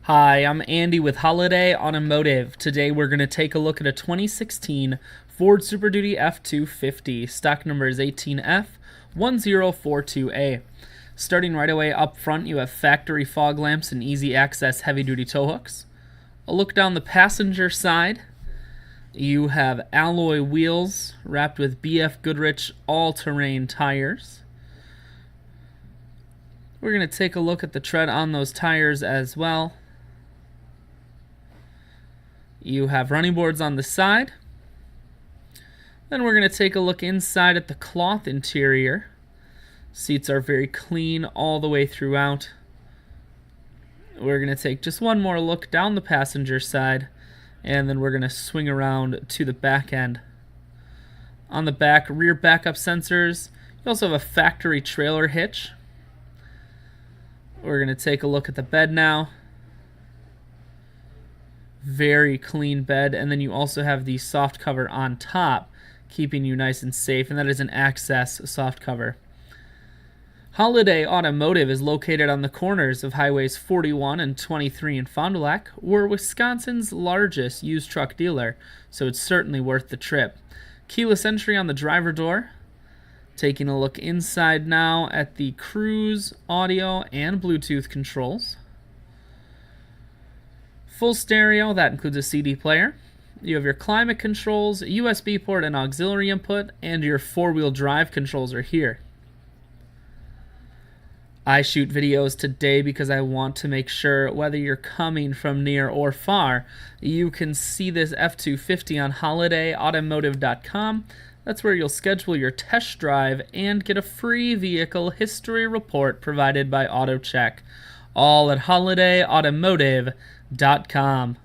Hi, I'm Andy with Holiday Automotive. Today we're going to take a look at a 2016 Ford Super Duty F-250. Stock number is 18F1042A. Starting right away up front, you have factory fog lamps and easy access heavy-duty tow hooks. A look down the passenger side, you have alloy wheels wrapped with BF Goodrich all-terrain tires. We're going to take a look at the tread on those tires as well. You have running boards on the side. Then we're going to take a look inside at the cloth interior. Seats are very clean all the way throughout. We're going to take just one more look down the passenger side, and then we're going to swing around to the back end. On the back, rear backup sensors. You also have a factory trailer hitch. We're going to take a look at the bed now. Very clean bed, and then you also have the soft cover on top, keeping you nice and safe, and that is an access soft cover. Holiday Automotive is located on the corners of Highways 41 and 23 in Fond du Lac. We're Wisconsin's largest used truck dealer, so it's certainly worth the trip. Keyless entry on the driver door. Taking a look inside now at the cruise, audio, and Bluetooth controls. Full stereo, that includes a CD player. You have your climate controls, USB port and auxiliary input, and your four-wheel drive controls are here. I shoot videos today because I want to make sure whether you're coming from near or far, you can see this F-250 on holidayautomotive.com. That's where you'll schedule your test drive and get a free vehicle history report provided by AutoCheck. All at holidayautomotive.com.